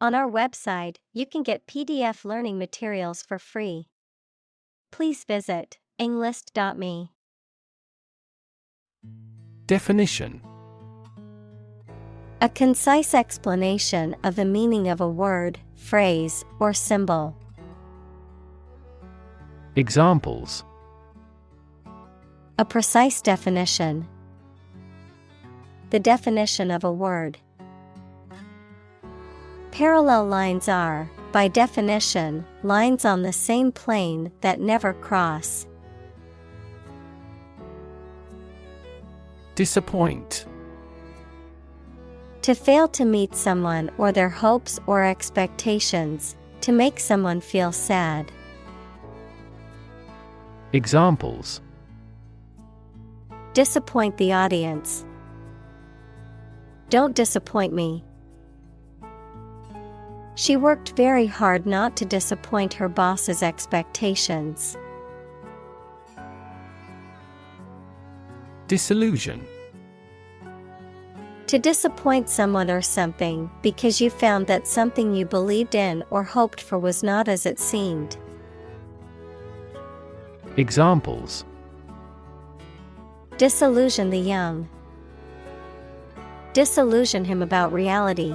On our website, you can get PDF learning materials for free. Please visit englist.me. Definition: A concise explanation of the meaning of a word, phrase, or symbol. Examples: A precise definition. The definition of a word. Parallel lines are, by definition, lines on the same plane that never cross. Disappoint: To fail to meet someone or their hopes or expectations, to make someone feel sad. Examples: Disappoint the audience. Don't disappoint me. She worked very hard not to disappoint her boss's expectations. Disillusion: To disappoint someone or something because you found that something you believed in or hoped for was not as it seemed. Examples: Disillusion the young. Disillusion him about reality.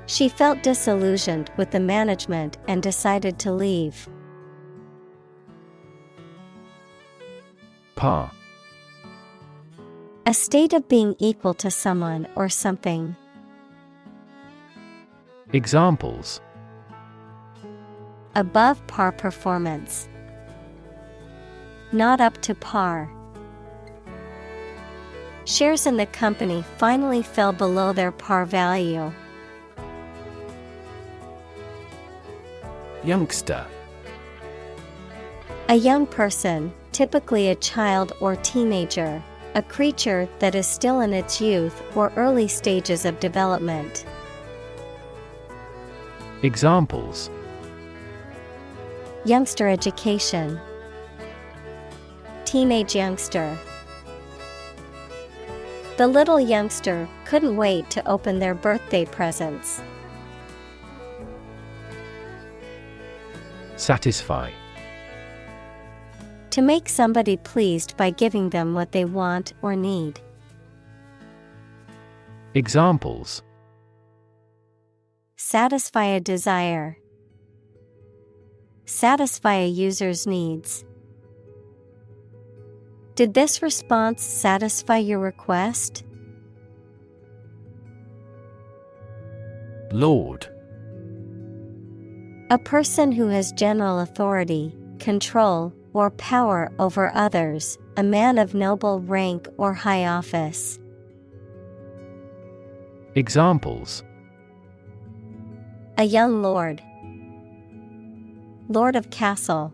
She felt disillusioned with the management and decided to leave. Par: A state of being equal to someone or something. Examples: Above par performance. Not up to par. Shares in the company finally fell below their par value. Youngster: A young person, typically a child or teenager, a creature that is still in its youth or early stages of development. Examples: Youngster education. Teenage youngster. The little youngster couldn't wait to open their birthday presents. Satisfy: To make somebody pleased by giving them what they want or need. Examples: Satisfy a desire. Satisfy a user's needs. Did this response satisfy your request? Lord: A person who has general authority, control, or power over others, a man of noble rank or high office. Examples: A young lord. Lord of castle.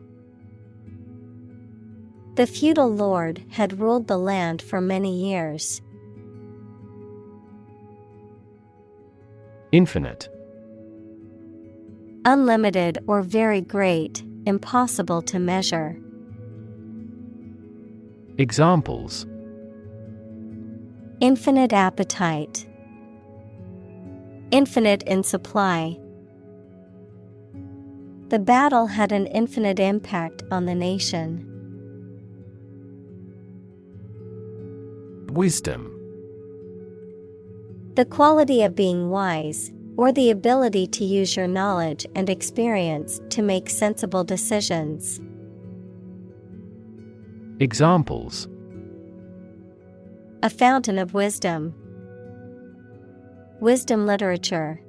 The feudal lord had ruled the land for many years. Infinite: Unlimited or very great, impossible to measure. Examples: Infinite appetite. Infinite in supply. The battle had an infinite impact on the nation. Wisdom: The quality of being wise, or the ability to use your knowledge and experience to make sensible decisions. Examples: A fountain of wisdom. Wisdom literature.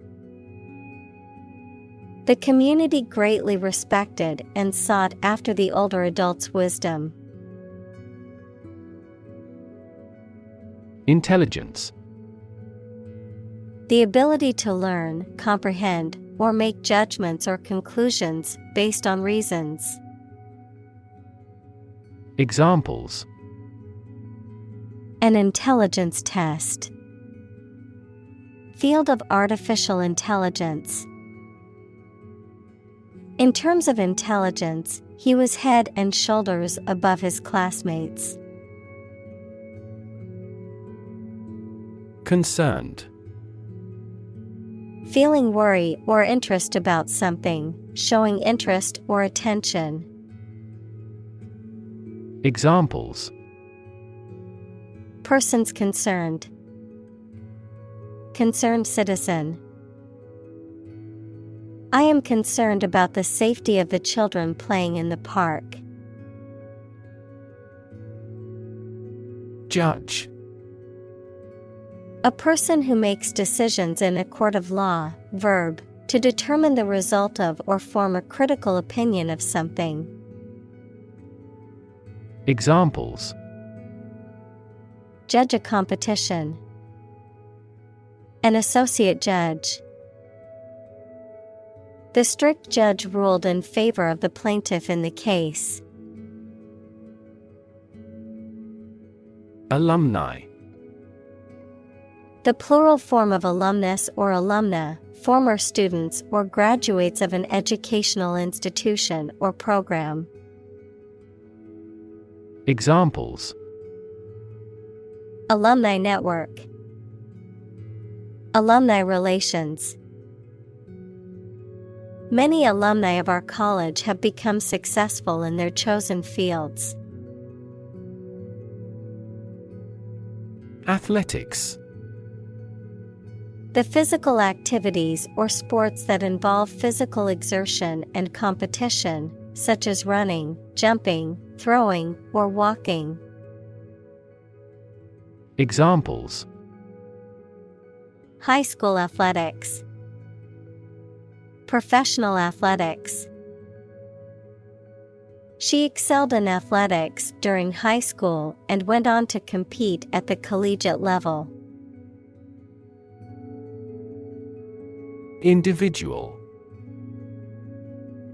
The community greatly respected and sought after the older adult's wisdom. Intelligence: The ability to learn, comprehend, or make judgments or conclusions based on reasons. Examples: An intelligence test. Field of artificial intelligence. In terms of intelligence, he was head and shoulders above his classmates. Concerned: Feeling worry or interest about something, showing interest or attention. Examples: Persons concerned. Concerned citizen. I am concerned about the safety of the children playing in the park. Judge. A person who makes decisions in a court of law. Verb, to determine the result of or form a critical opinion of something. Examples: Judge a competition. An associate judge. The strict judge ruled in favor of the plaintiff in the case. Alumni. The plural form of alumnus or alumna, former students or graduates of an educational institution or program. Examples: Alumni network. Alumni relations. Many alumni of our college have become successful in their chosen fields. Athletics. The physical activities or sports that involve physical exertion and competition, such as running, jumping, throwing, or walking. Examples: High school athletics. Professional athletics. She excelled in athletics during high school and went on to compete at the collegiate level. Individual.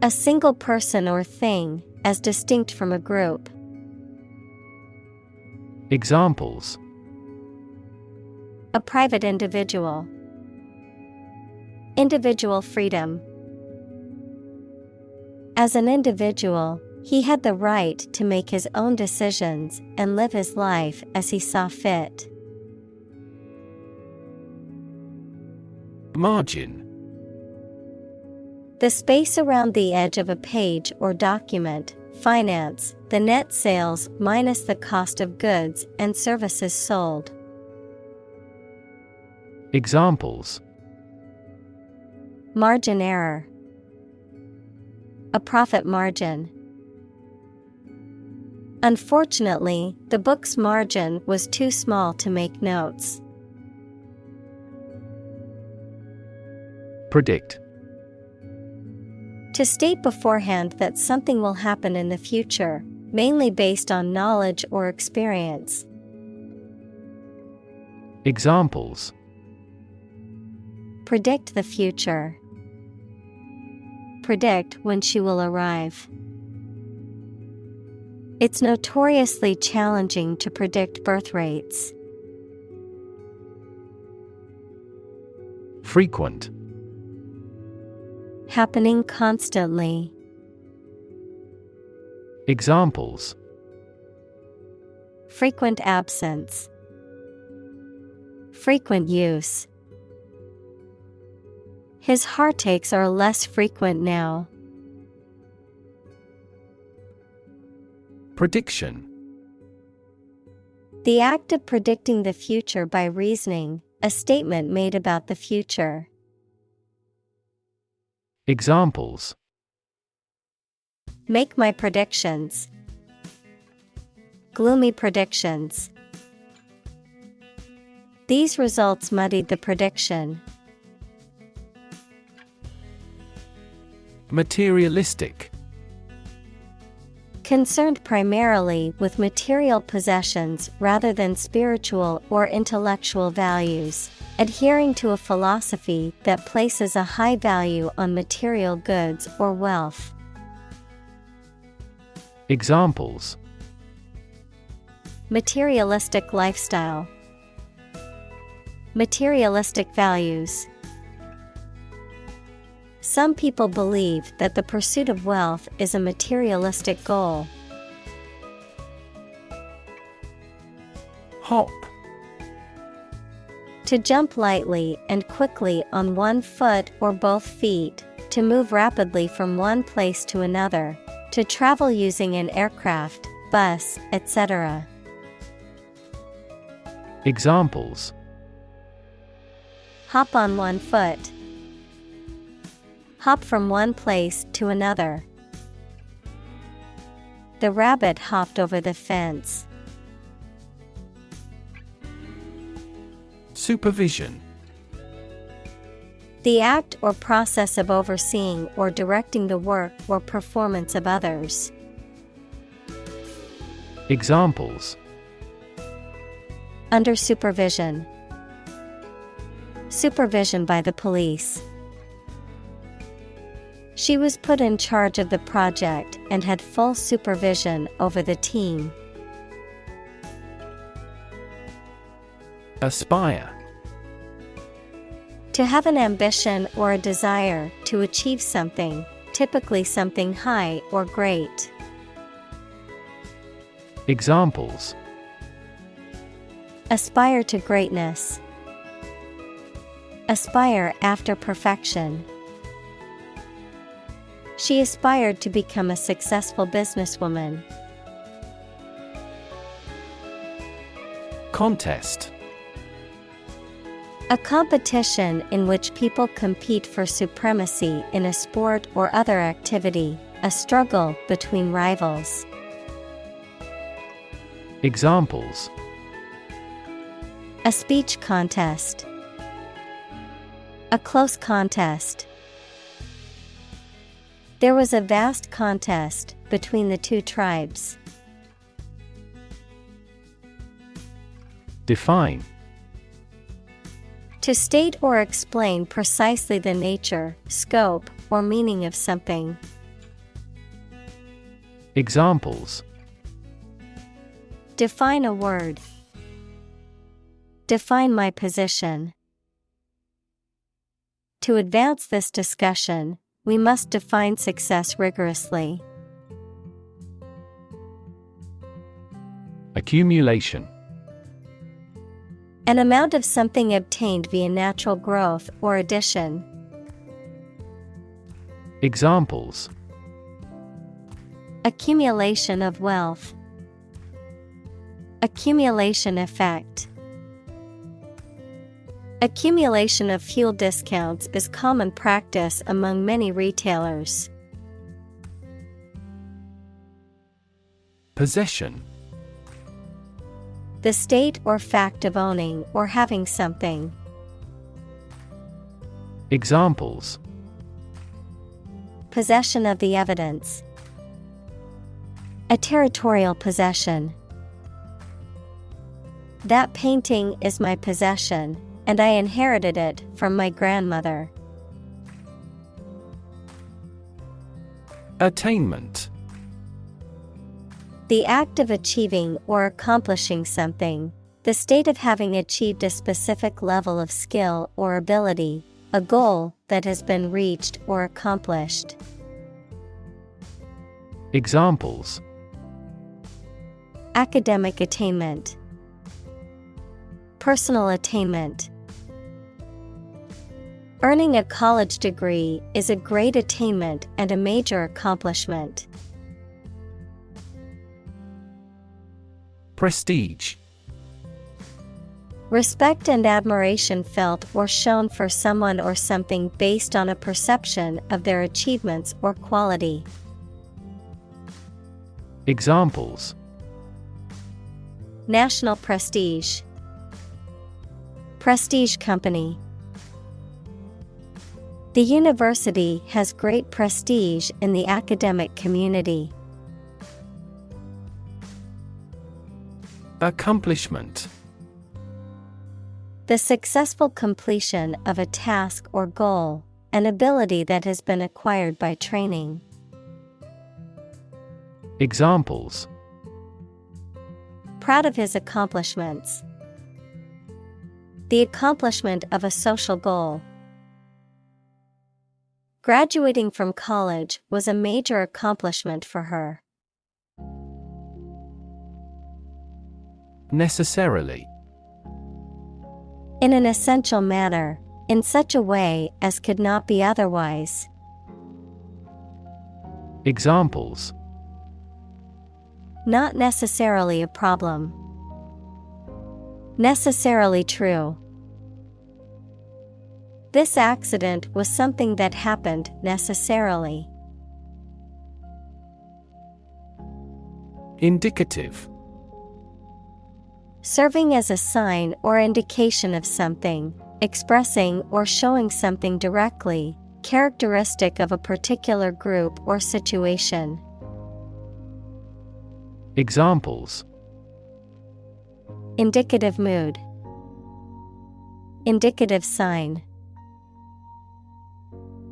A single person or thing, as distinct from a group. Examples: A private individual. Individual freedom. As an individual, he had the right to make his own decisions and live his life as he saw fit. Margin. The space around the edge of a page or document. Finance, the net sales minus the cost of goods and services sold. Examples: Margin error. A profit margin. Unfortunately, the book's margin was too small to make notes. Predict. To state beforehand that something will happen in the future, mainly based on knowledge or experience. Examples: Predict the future. Predict when she will arrive. It's notoriously challenging to predict birth rates. Frequent. Happening constantly. Examples: Frequent absence. Frequent use. His heartaches are less frequent now. Prediction. The act of predicting the future by reasoning, a statement made about the future. Examples: Make my predictions. Gloomy predictions. These results muddied the prediction. Materialistic. Concerned primarily with material possessions rather than spiritual or intellectual values, adhering to a philosophy that places a high value on material goods or wealth. Examples: Materialistic lifestyle. Materialistic values. Some people believe that the pursuit of wealth is a materialistic goal. Hop. To jump lightly and quickly on one foot or both feet, to move rapidly from one place to another, to travel using an aircraft, bus, etc. Examples: Hop on one foot. Hop from one place to another. The rabbit hopped over the fence. Supervision. The act or process of overseeing or directing the work or performance of others. Examples: Under supervision. Supervision by the police. She was put in charge of the project and had full supervision over the team. Aspire. To have an ambition or a desire to achieve something, typically something high or great. Examples: Aspire to greatness. Aspire after perfection. She aspired to become a successful businesswoman. Contest. A competition in which people compete for supremacy in a sport or other activity, a struggle between rivals. Examples: A speech contest. A close contest. There was a vast contest between the two tribes. Define. To state or explain precisely the nature, scope, or meaning of something. Examples: Define a word. Define my position. To advance this discussion, we must define success rigorously. Accumulation. An amount of something obtained via natural growth or addition. Examples: Accumulation of wealth. Accumulation effect. Accumulation of fuel discounts is common practice among many retailers. Possession. The state or fact of owning or having something. Examples: Possession of the evidence. A territorial possession. That painting is my possession, and I inherited it from my grandmother. Attainment. The act of achieving or accomplishing something, the state of having achieved a specific level of skill or ability, a goal that has been reached or accomplished. Examples: Academic attainment. Personal attainment. Earning a college degree is a great attainment and a major accomplishment. Prestige. Respect and admiration felt or shown for someone or something based on a perception of their achievements or quality. Examples: National prestige. Prestige company. The university has great prestige in the academic community. Accomplishment. The successful completion of a task or goal, an ability that has been acquired by training. Examples: Proud of his accomplishments. The accomplishment of a social goal. Graduating from college was a major accomplishment for her. Necessarily. In an essential manner, in such a way as could not be otherwise. Examples: Not necessarily a problem. Necessarily true. This accident was something that happened necessarily. Indicative. Serving as a sign or indication of something, expressing or showing something directly, characteristic of a particular group or situation. Examples: Indicative mood. Indicative sign.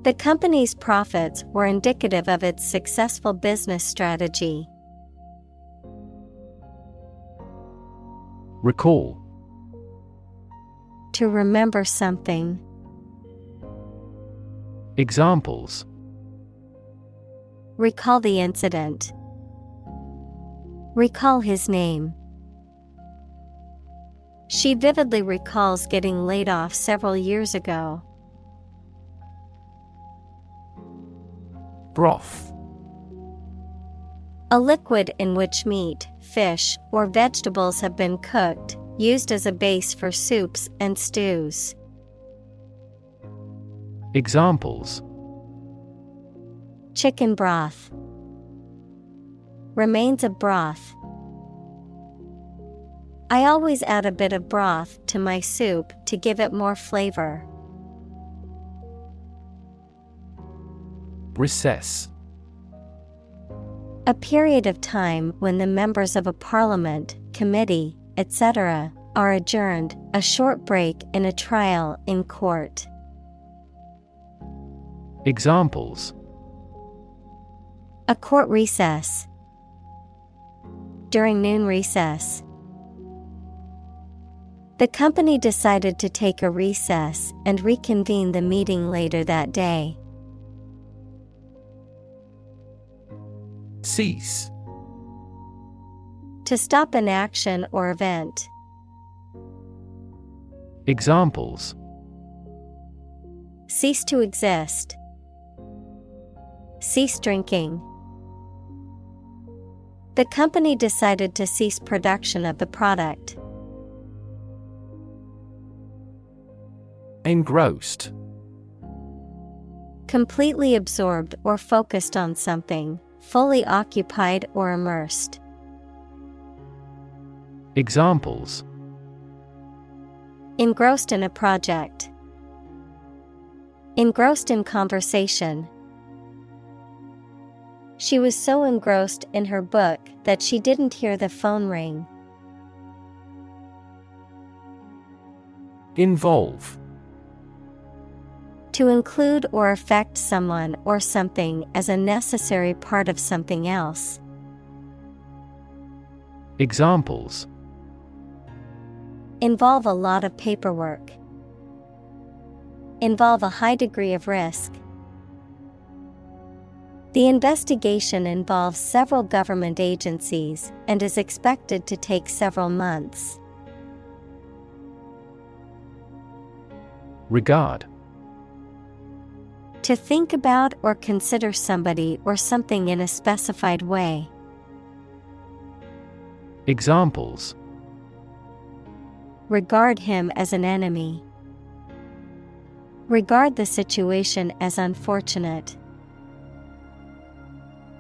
The company's profits were indicative of its successful business strategy. Recall. To remember something. Examples: Recall the incident. Recall his name. She vividly recalls getting laid off several years ago. Broth. A liquid in which meat, fish, or vegetables have been cooked, used as a base for soups and stews. Examples: Chicken broth. Remains of broth. I always add a bit of broth to my soup to give it more flavor. Recess. A period of time when the members of a parliament, committee, etc., are adjourned, a short break in a trial in court. Examples: A court recess. During noon recess. The company decided to take a recess and reconvene the meeting later that day. Cease. To stop an action or event. Examples: Cease to exist. Cease drinking. The company decided to cease production of the product. Engrossed. Completely absorbed or focused on something, fully occupied or immersed. Examples: Engrossed in a project. Engrossed in conversation. She was so engrossed in her book that she didn't hear the phone ring. Involve. To include or affect someone or something as a necessary part of something else. Examples: Involve a lot of paperwork. Involve a high degree of risk. The investigation involves several government agencies and is expected to take several months. Regard. To think about or consider somebody or something in a specified way. Examples: Regard him as an enemy. Regard the situation as unfortunate.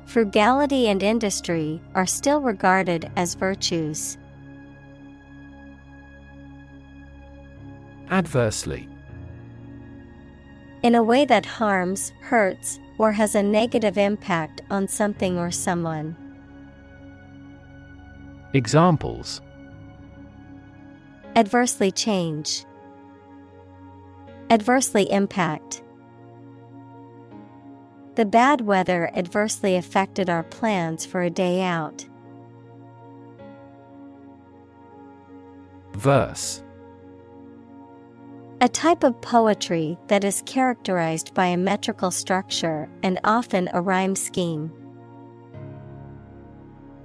Frugality and industry are still regarded as virtues. Adversely. In a way that harms, hurts, or has a negative impact on something or someone. Examples: Adversely change. Adversely impact. The bad weather adversely affected our plans for a day out. Verse. A type of poetry that is characterized by a metrical structure and often a rhyme scheme.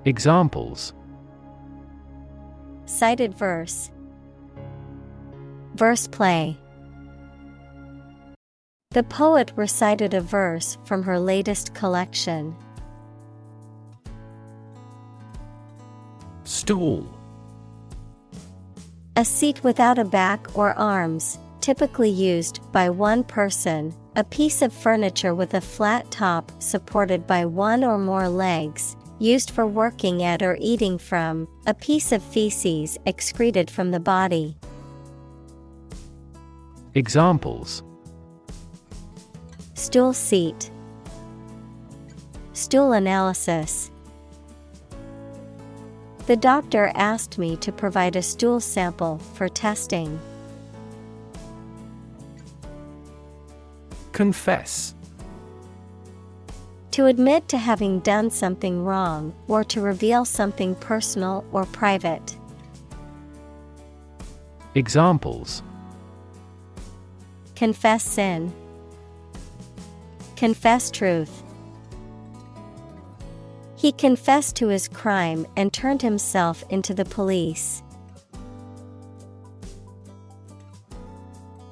Examples: Cited verse. Verse play. The poet recited a verse from her latest collection. Stool. A seat without a back or arms, typically used by one person, a piece of furniture with a flat top supported by one or more legs, used for working at or eating from, a piece of feces excreted from the body. Examples: Stool seat. Stool analysis. The doctor asked me to provide a stool sample for testing. Confess. To admit to having done something wrong or to reveal something personal or private. Examples: Confess sin. Confess truth. He confessed to his crime and turned himself into the police.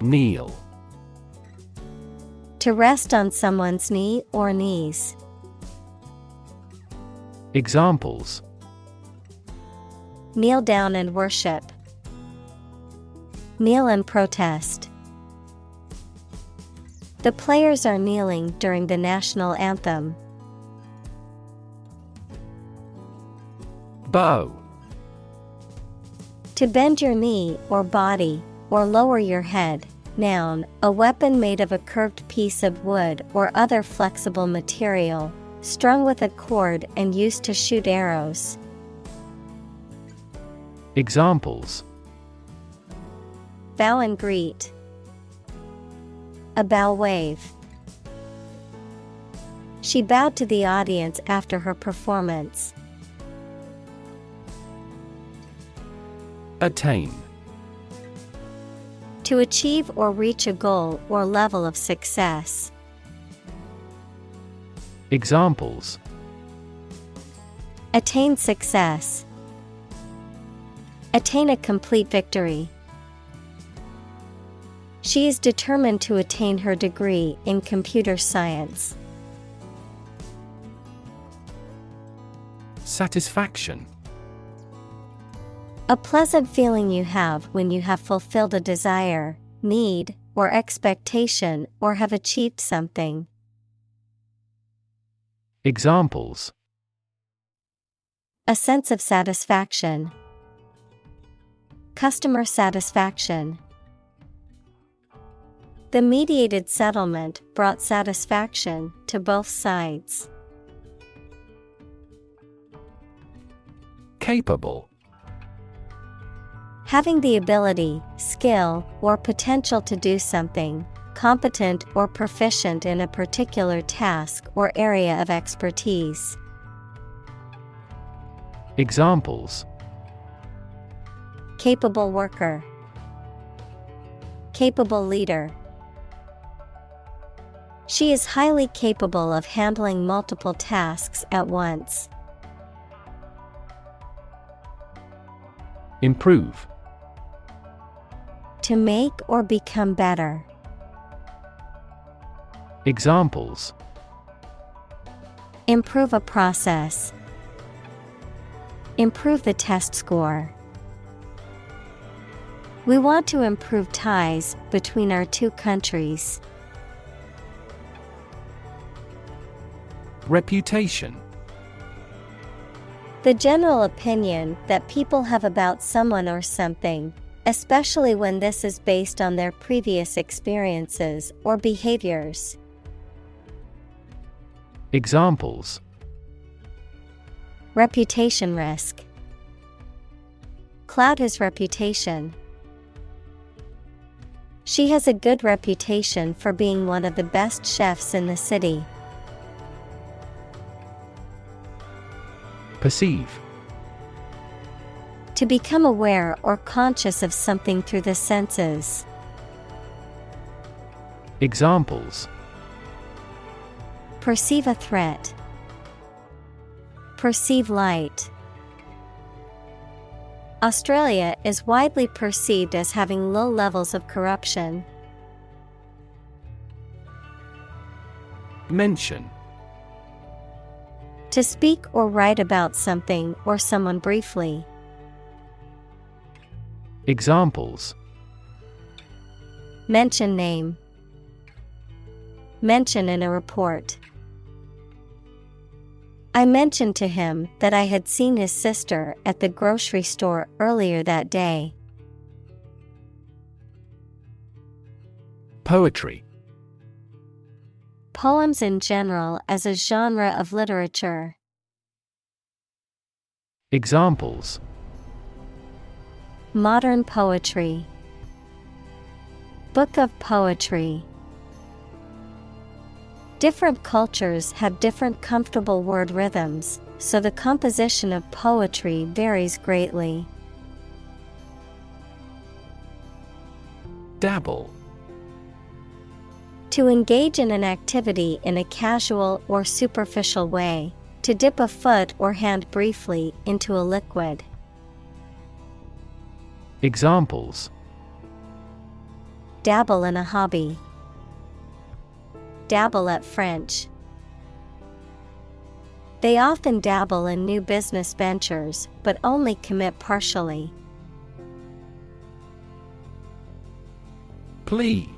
Kneel. To rest on someone's knee or knees. Examples: Kneel down and worship. Kneel and protest. The players are kneeling during the national anthem. Bow. To bend your knee or body, or lower your head. Noun, a weapon made of a curved piece of wood or other flexible material, strung with a cord and used to shoot arrows. Examples: Bow and greet. A bow wave. She bowed to the audience after her performance. Attain. To achieve or reach a goal or level of success. Examples: Attain success. Attain a complete victory. She is determined to attain her degree in computer science. Satisfaction. A pleasant feeling you have when you have fulfilled a desire, need, or expectation or have achieved something. Examples: A sense of satisfaction. Customer satisfaction. The mediated settlement brought satisfaction to both sides. Capable. Having the ability, skill, or potential to do something, competent or proficient in a particular task or area of expertise. Examples: Capable worker. Capable leader. She is highly capable of handling multiple tasks at once. Improve. To make or become better. Examples: Improve a process. Improve the test score. We want to improve ties between our two countries. Reputation. The general opinion that people have about someone or something, especially when this is based on their previous experiences or behaviors. Examples: Reputation risk. Cloud his reputation. She has a good reputation for being one of the best chefs in the city. Perceive. To become aware or conscious of something through the senses. Examples: Perceive a threat. Perceive light. Australia is widely perceived as having low levels of corruption. Mention. To speak or write about something or someone briefly. Examples. Mention name. Mention in a report. I mentioned to him that I had seen his sister at the grocery store earlier that day. Poetry. Poems in general as a genre of literature. Examples. Modern poetry. Book of poetry. Different cultures have different comfortable word rhythms, so the composition of poetry varies greatly. Dabble. To engage in an activity in a casual or superficial way, to dip a foot or hand briefly into a liquid. Examples. Dabble in a hobby. Dabble at French. They often dabble in new business ventures, but only commit partially. Plea.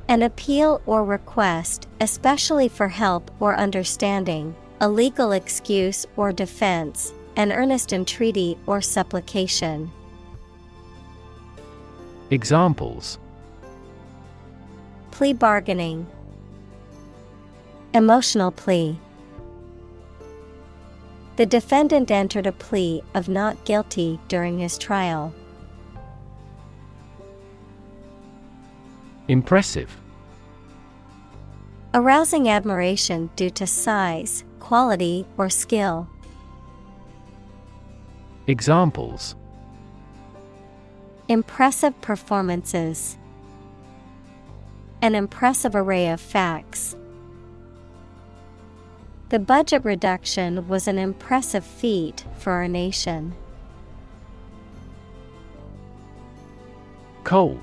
An appeal or request, especially for help or understanding, a legal excuse or defense, an earnest entreaty or supplication. Examples. Plea bargaining. Emotional plea. The defendant entered a plea of not guilty during his trial. Impressive. Arousing admiration due to size, quality, or skill. Examples. Impressive performances. An impressive array of facts. The budget reduction was an impressive feat for our nation. Coal.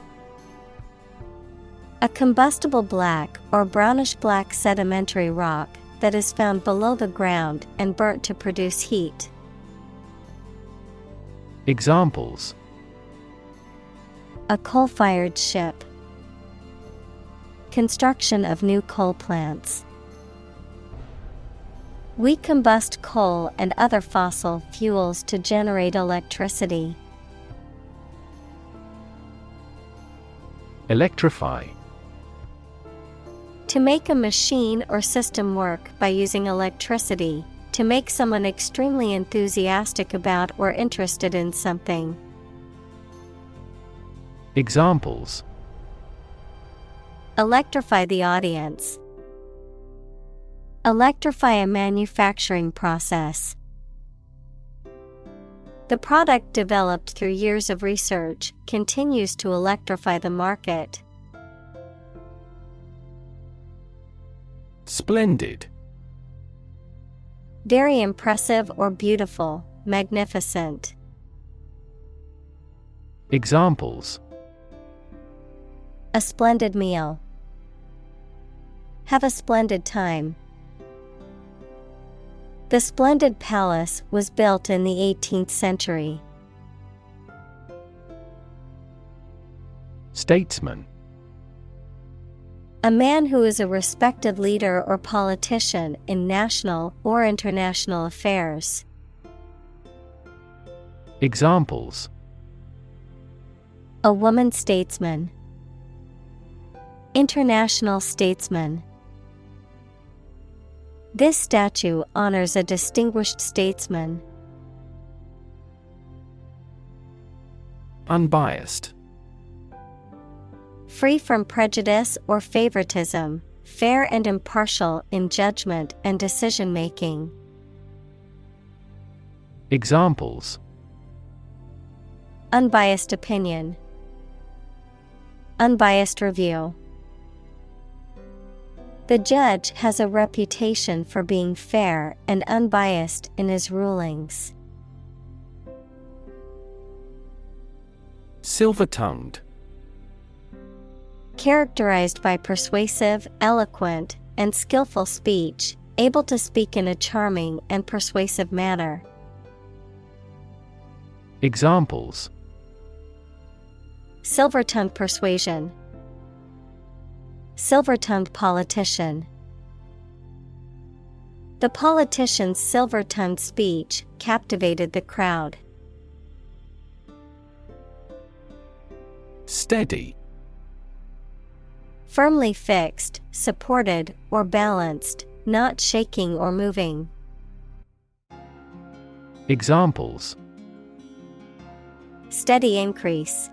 A combustible black or brownish-black sedimentary rock that is found below the ground and burnt to produce heat. Examples. A coal-fired ship. Construction of new coal plants. We combust coal and other fossil fuels to generate electricity. Electrify. To make a machine or system work by using electricity, to make someone extremely enthusiastic about or interested in something. Examples. Electrify the audience. Electrify a manufacturing process. The product developed through years of research continues to electrify the market. Splendid. Very impressive or beautiful, magnificent. Examples. A splendid meal. Have a splendid time. The splendid palace was built in the 18th century. Statesman. A man who is a respected leader or politician in national or international affairs. Examples. A woman statesman. International statesman. This statue honors a distinguished statesman. Unbiased. Free from prejudice or favoritism, fair and impartial in judgment and decision-making. Examples. Unbiased opinion. Unbiased review. The judge has a reputation for being fair and unbiased in his rulings. Silver-tongued. Characterized by persuasive, eloquent, and skillful speech, able to speak in a charming and persuasive manner. Examples: Silver-tongued persuasion. Silver-tongued politician. The politician's silver-tongued speech captivated the crowd. Steady. Firmly fixed, supported, or balanced, not shaking or moving. Examples: Steady increase.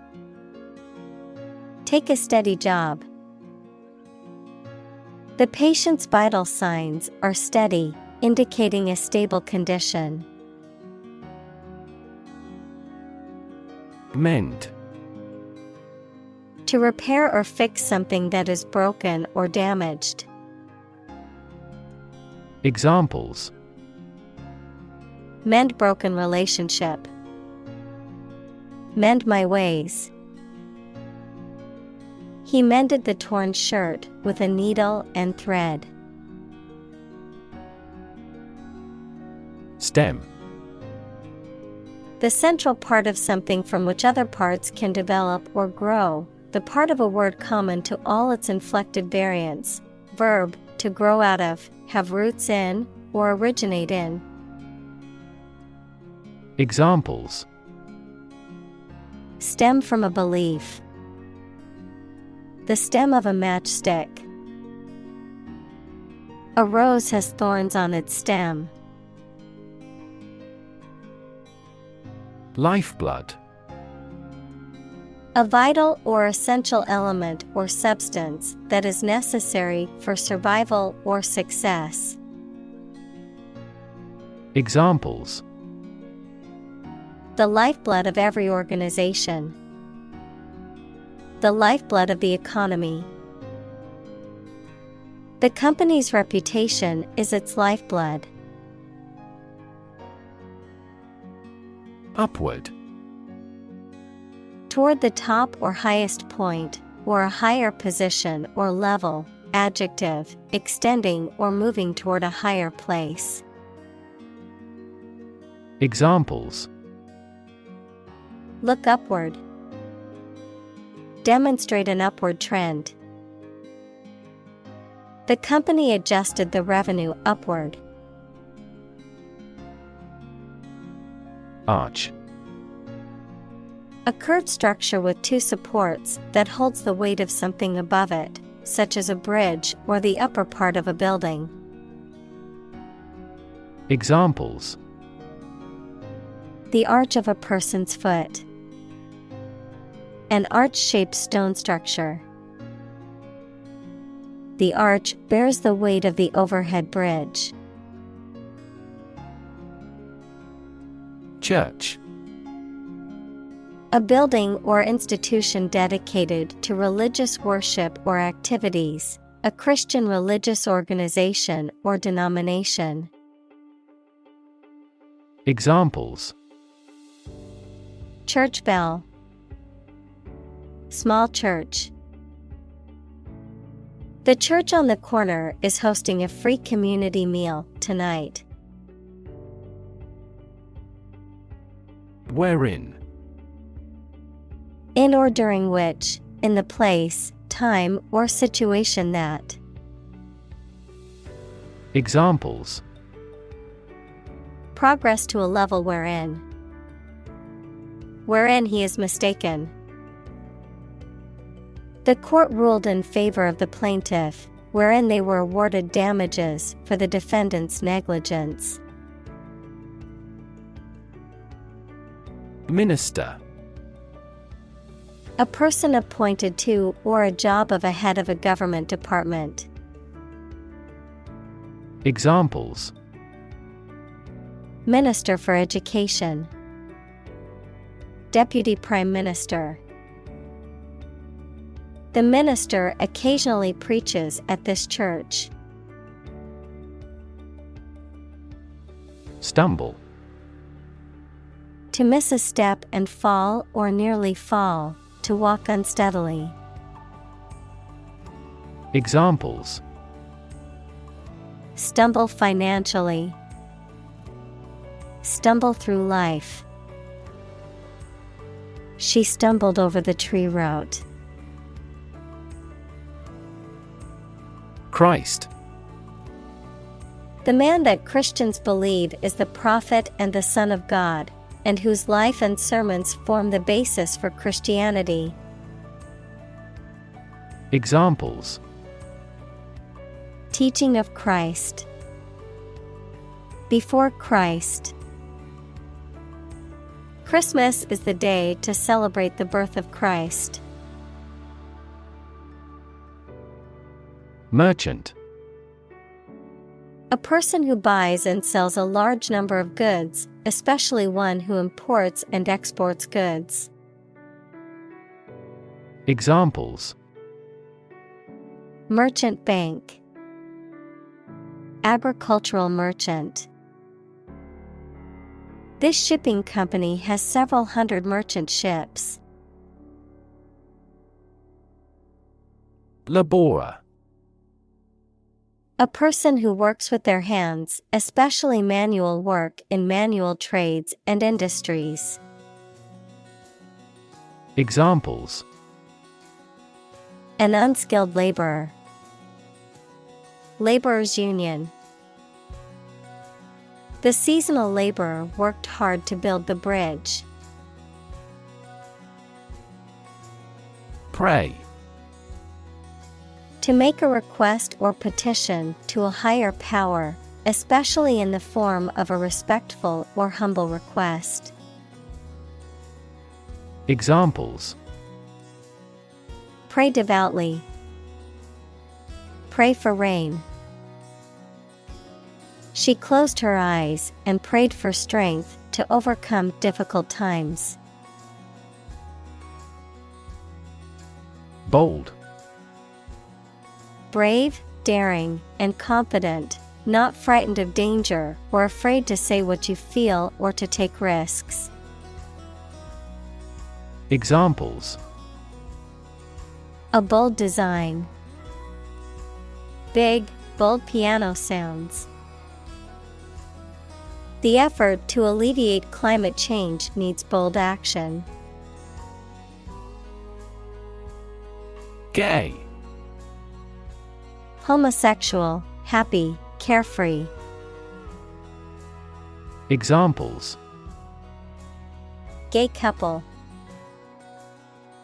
Take a steady job. The patient's vital signs are steady, indicating a stable condition. Mend. To repair or fix something that is broken or damaged. Examples: Mend broken relationship. Mend my ways. He mended the torn shirt with a needle and thread. Stem. The central part of something from which other parts can develop or grow, the part of a word common to all its inflected variants. Verb, to grow out of, have roots in, or originate in. Examples: Stem from a belief. The stem of a matchstick. A rose has thorns on its stem. Lifeblood. A vital or essential element or substance that is necessary for survival or success. Examples: The lifeblood of every organization. The lifeblood of the economy. The company's reputation is its lifeblood. Upward. Toward the top or highest point, or a higher position or level. Adjective, extending or moving toward a higher place. Examples: Look upward. Demonstrate an upward trend. The company adjusted the revenue upward. Arch. A curved structure with two supports that holds the weight of something above it, such as a bridge or the upper part of a building. Examples: The arch of a person's foot. An arch-shaped stone structure. The arch bears the weight of the overhead bridge. Church. A building or institution dedicated to religious worship or activities, a Christian religious organization or denomination. Examples: Church bell. Small church. The church on the corner is hosting a free community meal tonight. Wherein. In or during which, in the place, time, or situation that. Examples: Progress to a level wherein. Wherein he is mistaken. The court ruled in favor of the plaintiff, wherein they were awarded damages for the defendant's negligence. Minister. A person appointed to or a job of a head of a government department. Examples: Minister for Education. Deputy Prime Minister. The minister occasionally preaches at this church. To To miss a step and fall or nearly fall, to walk unsteadily. Examples: Stumble financially. Stumble through life. She stumbled over the tree root. Christ. The man that Christians believe is the prophet and the Son of God, and whose life and sermons form the basis for Christianity. Examples: Teaching of Christ. Before Christ. Christmas is the day to celebrate the birth of Christ. Merchant. A person who buys and sells a large number of goods, especially one who imports and exports goods. Examples: Merchant bank. Agricultural merchant. This shipping company has several hundred merchant ships. Laborer. A person who works with their hands, especially manual work in manual trades and industries. Examples: An unskilled laborer. Laborers' union. The seasonal laborer worked hard to build the bridge. Pray. To make a request or petition to a higher power, especially in the form of a respectful or humble request. Examples: Pray devoutly. Pray for rain. She closed her eyes and prayed for strength to overcome difficult times. Bold. Brave, daring, and confident, not frightened of danger or afraid to say what you feel or to take risks. Examples: A bold design. Big, bold piano sounds. The effort to alleviate climate change needs bold action. Gay. Homosexual, happy, carefree. Examples: Gay couple.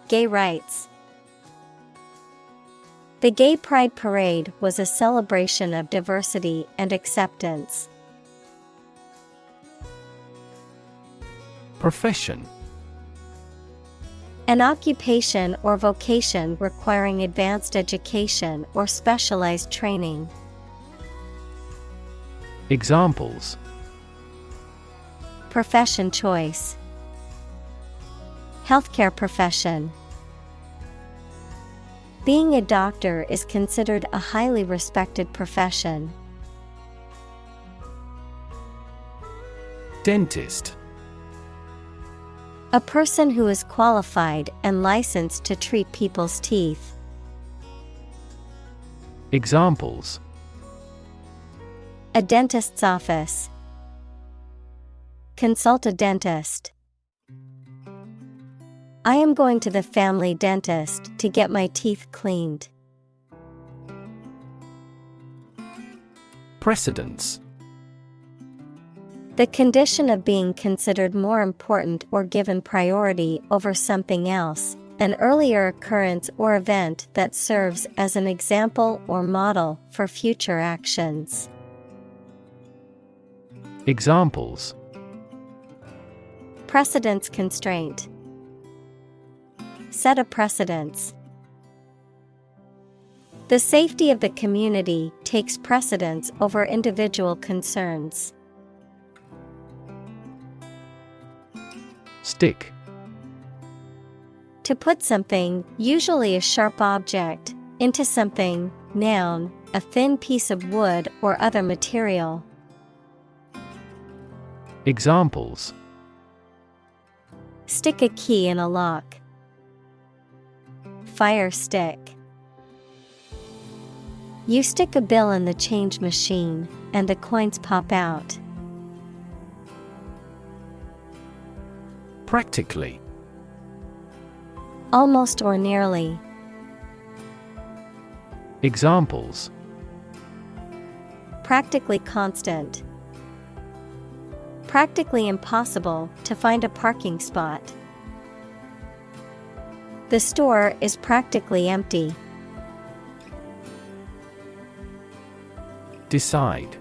Gay rights. The Gay Pride Parade was a celebration of diversity and acceptance. Profession. An occupation or vocation requiring advanced education or specialized training. Examples: Profession choice. Healthcare profession. Being a doctor is considered a highly respected profession. Dentist. A person who is qualified and licensed to treat people's teeth. Examples: A dentist's office. Consult a dentist. I am going to the family dentist to get my teeth cleaned. Precedence. The condition of being considered more important or given priority over something else, an earlier occurrence or event that serves as an example or model for future actions. Examples: Precedence constraint. Set a precedence. The safety of the community takes precedence over individual concerns. Stick. To put something, usually a sharp object, into something, noun, a thin piece of wood or other material. Examples: Stick a key in a lock. Fire stick. You stick a bill in the change machine, and the coins pop out. Practically. Almost or nearly. Examples. Practically constant. Practically impossible to find a parking spot. The store is practically empty. Decide.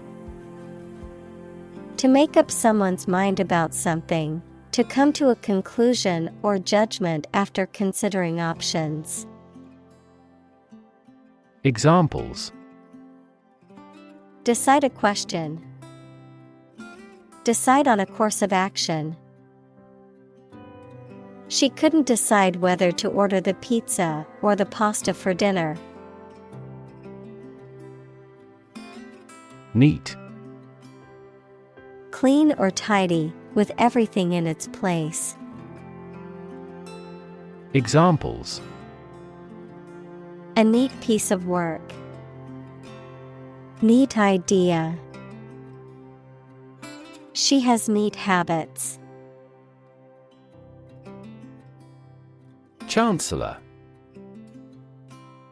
To make up someone's mind about something, to come to a conclusion or judgment after considering options. Examples. Decide a question. Decide on a course of action. She couldn't decide whether to order the pizza or the pasta for dinner. Neat. Clean or tidy, with everything in its place. Examples. A neat piece of work. Neat idea. She has neat habits. Chancellor.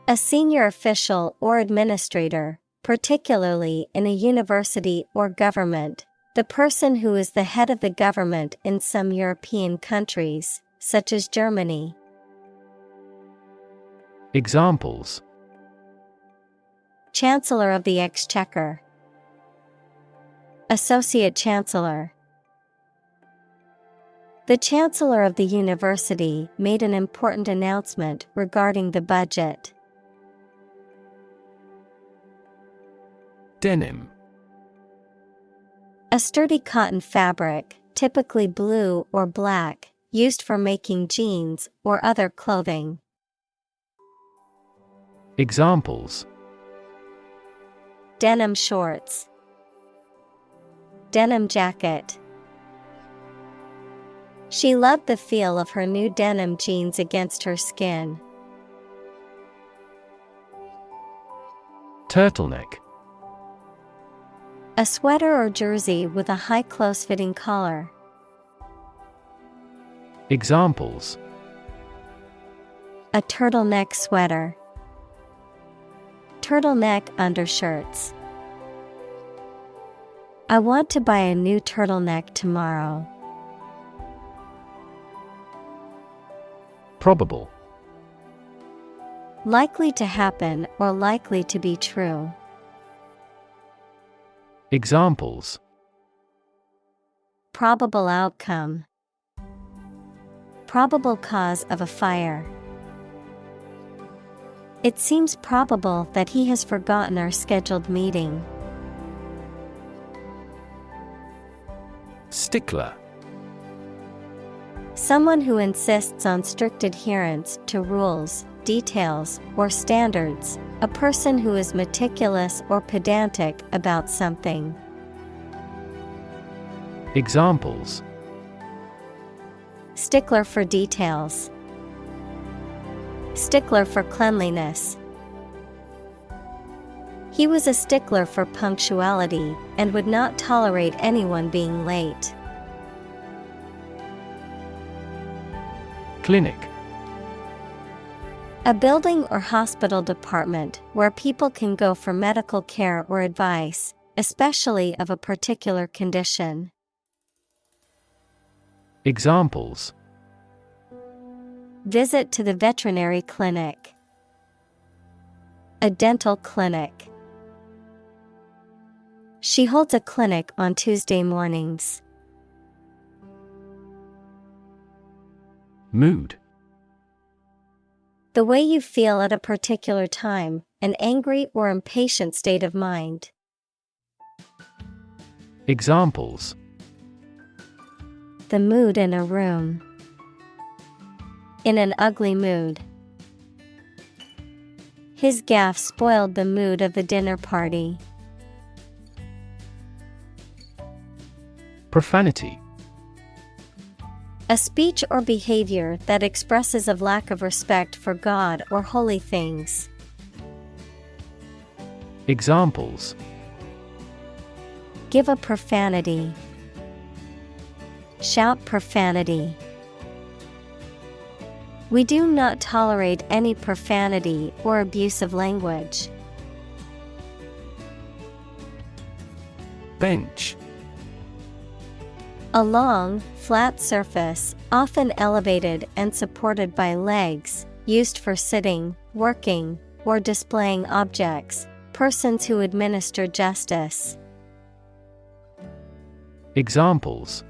A senior official or administrator, particularly in a university or government, the person who is the head of the government in some European countries, such as Germany. Examples. Chancellor of the Exchequer. Associate Chancellor. The Chancellor of the University made an important announcement regarding the budget. Denim. A sturdy cotton fabric, typically blue or black, used for making jeans or other clothing. Examples. Denim shorts. Denim jacket. She loved the feel of her new denim jeans against her skin. Turtleneck. A sweater or jersey with a high close-fitting collar. Examples. A turtleneck sweater. Turtleneck undershirts. I want to buy a new turtleneck tomorrow. Probable. Likely to happen or likely to be true. Examples. Probable outcome. Probable cause of a fire. It seems probable that he has forgotten our scheduled meeting. Stickler. Someone who insists on strict adherence to rules, details, or standards. A person who is meticulous or pedantic about something. Examples. Stickler for details. Stickler for cleanliness. He was a stickler for punctuality and would not tolerate anyone being late. Clinic. A building or hospital department where people can go for medical care or advice, especially of a particular condition. Examples. Visit to the veterinary clinic. A dental clinic. She holds a clinic on Tuesday mornings. Mood. The way you feel at a particular time, an angry or impatient state of mind. Examples. The mood in a room. In an ugly mood. His gaffe spoiled the mood of the dinner party. Profanity. A speech or behavior that expresses a lack of respect for God or holy things. Examples: Give a profanity. Shout profanity. We do not tolerate any profanity or abusive language. Bench. A long, flat surface, often elevated and supported by legs, used for sitting, working, or displaying objects. Persons who administer justice. Examples: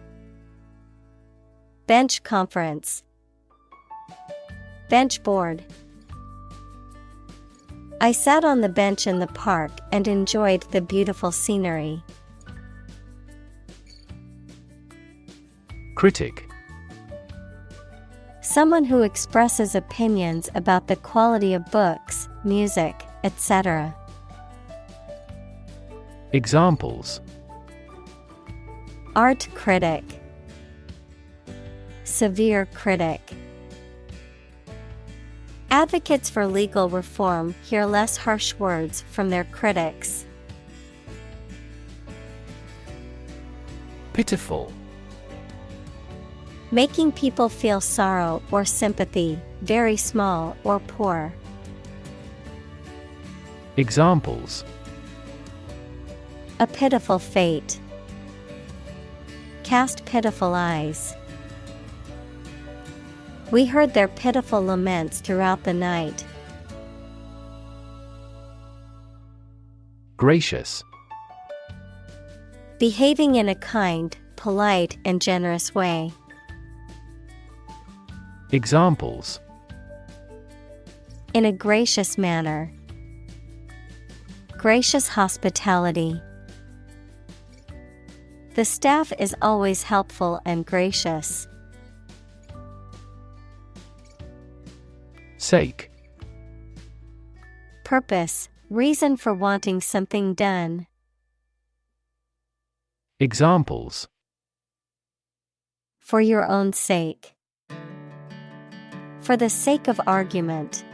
Bench conference. Bench board. I sat on the bench in the park and enjoyed the beautiful scenery. Critic. Someone who expresses opinions about the quality of books, music, etc. Examples: Art critic. Severe critic. Advocates for legal reform hear less harsh words from their critics. Pitiful. Making people feel sorrow or sympathy, very small or poor. Examples: A pitiful fate. Cast pitiful eyes. We heard their pitiful laments throughout the night. Gracious. Behaving in a kind, polite, and generous way. Examples: In a gracious manner. Gracious hospitality. The staff is always helpful and gracious. Sake. Purpose, reason for wanting something done. Examples: For your own sake. For the sake of argument.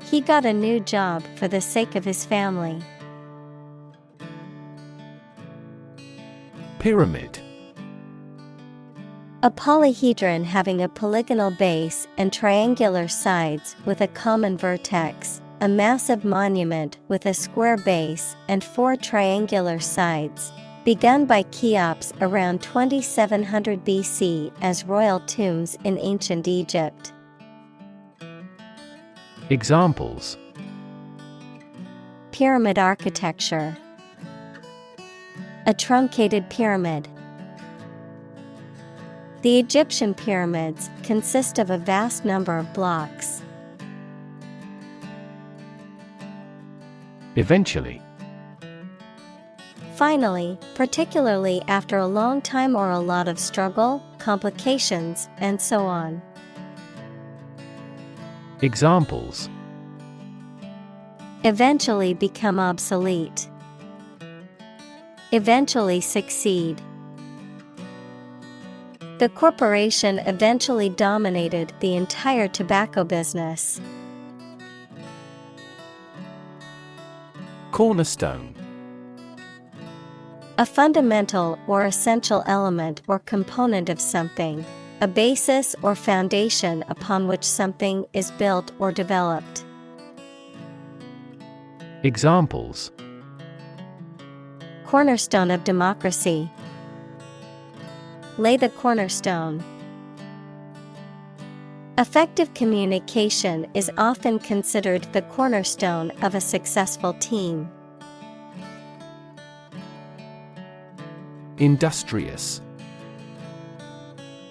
He got a new job for the sake of his family. Pyramid. A polyhedron having a polygonal base and triangular sides with a common vertex. A massive monument with a square base and 4 triangular sides. Begun by Cheops around 2700 BC as royal tombs in ancient Egypt. Examples: Pyramid architecture. A truncated pyramid. The Egyptian pyramids consist of a vast number of blocks. Eventually. Finally, particularly after a long time or a lot of struggle, complications, and so on. Examples: Eventually become obsolete. Eventually succeed. The corporation eventually dominated the entire tobacco business. Cornerstone. A fundamental or essential element or component of something, a basis or foundation upon which something is built or developed. Examples: Cornerstone of democracy. Lay the cornerstone. Effective communication is often considered the cornerstone of a successful team. Industrious.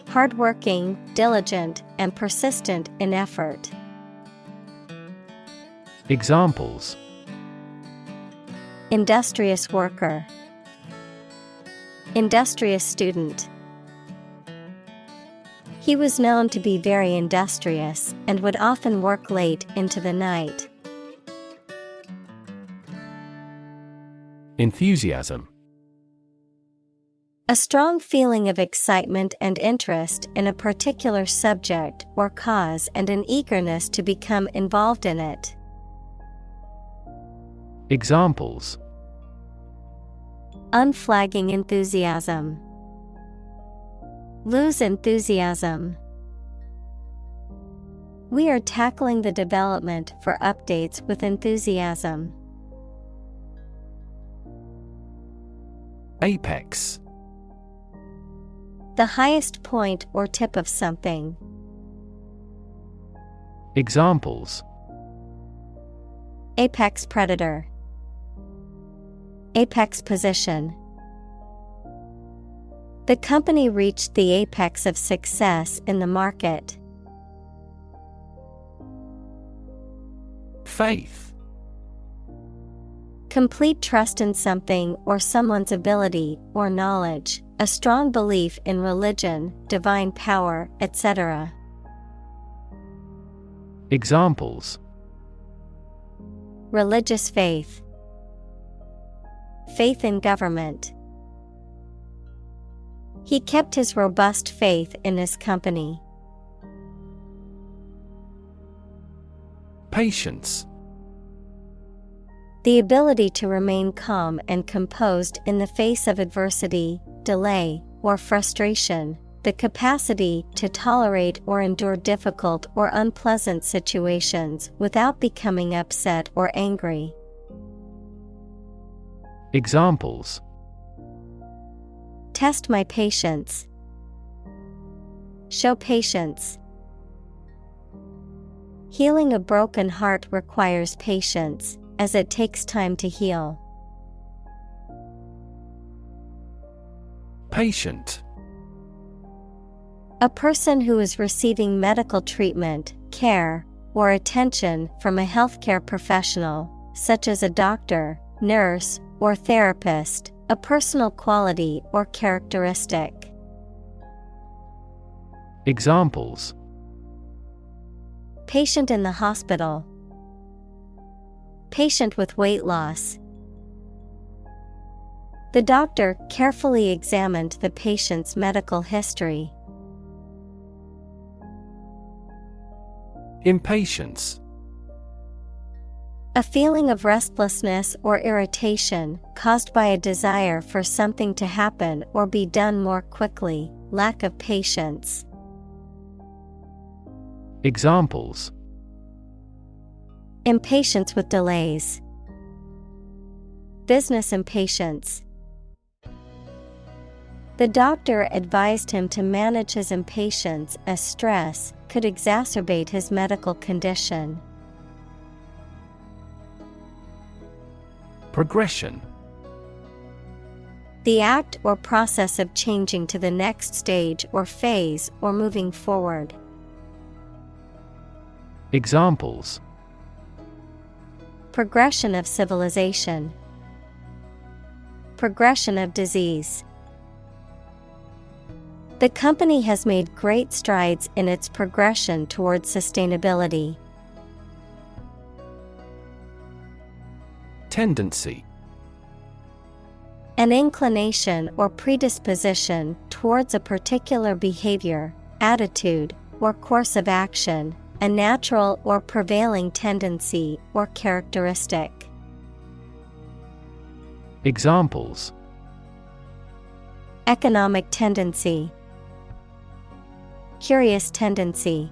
Hardworking, diligent, and persistent in effort. Examples: Industrious worker. Industrious student. He was known to be very industrious and would often work late into the night. Enthusiasm. A strong feeling of excitement and interest in a particular subject or cause and an eagerness to become involved in it. Examples: Unflagging enthusiasm. Lose enthusiasm. We are tackling the development for updates with enthusiasm. Apex. The highest point or tip of something. Examples: Apex predator. Apex position. The company reached the apex of success in the market. Faith. Complete trust in something or someone's ability or knowledge, a strong belief in religion, divine power, etc. Examples: Religious faith. Faith in government. He kept his robust faith in his company. Patience. The ability to remain calm and composed in the face of adversity, delay, or frustration. The capacity to tolerate or endure difficult or unpleasant situations without becoming upset or angry. Examples: Test my patience. Show patience. Healing a broken heart requires patience, as it takes time to heal. Patient. A person who is receiving medical treatment, care, or attention from a healthcare professional, such as a doctor, nurse, or therapist, a personal quality or characteristic. Examples: Patient in the hospital. Patient with weight loss. The doctor carefully examined the patient's medical history. Impatience. A feeling of restlessness or irritation caused by a desire for something to happen or be done more quickly, lack of patience. Examples: Impatience with delays. Business impatience. The doctor advised him to manage his impatience as stress could exacerbate his medical condition. Progression. The act or process of changing to the next stage or phase or moving forward. Examples: Progression of civilization. Progression of disease. The company has made great strides in its progression towards sustainability. Tendency. An inclination or predisposition towards a particular behavior, attitude, or course of action, a natural or prevailing tendency or characteristic. Examples: Economic tendency. Curious tendency.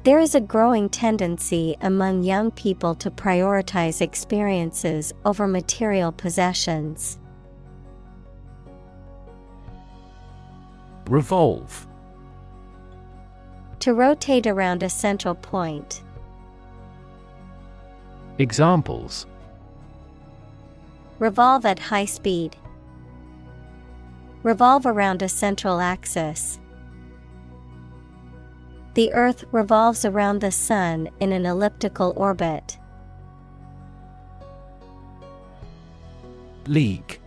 There is a growing tendency among young people to prioritize experiences over material possessions. Revolve. To rotate around a central point. Examples: Revolve at high speed. Revolve around a central axis. The Earth revolves around the Sun in an elliptical orbit. League.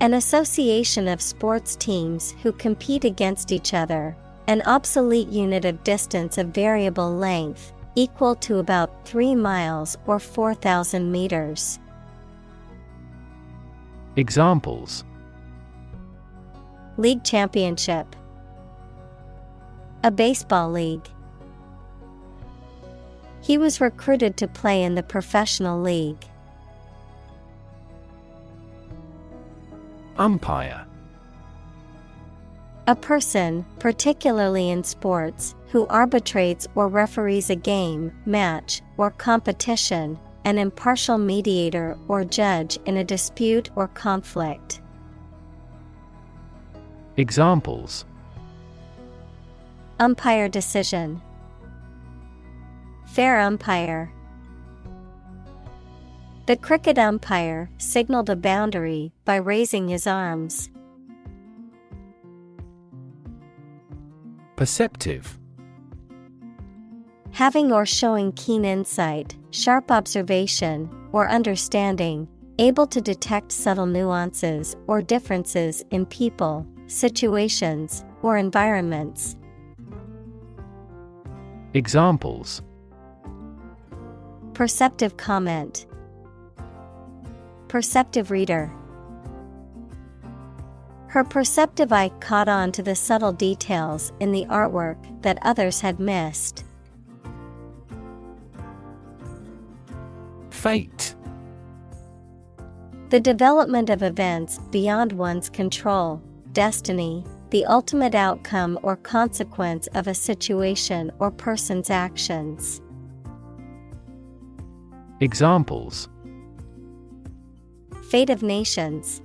An association of sports teams who compete against each other, an obsolete unit of distance of variable length, equal to about 3 miles or 4,000 meters. Examples: League championship. A baseball league. He was recruited to play in the professional league. Umpire. A person, particularly in sports, who arbitrates or referees a game, match, or competition, an impartial mediator or judge in a dispute or conflict. Examples: Umpire decision. Fair umpire. The cricket umpire signaled a boundary by raising his arms. Perceptive. Having or showing keen insight, sharp observation, or understanding, able to detect subtle nuances or differences in people, situations, or environments. Examples: Perceptive comment. Perceptive reader. Her perceptive eye caught on to the subtle details in the artwork that others had missed. Fate. The development of events beyond one's control, destiny, the ultimate outcome or consequence of a situation or person's actions. Examples: Fate of nations.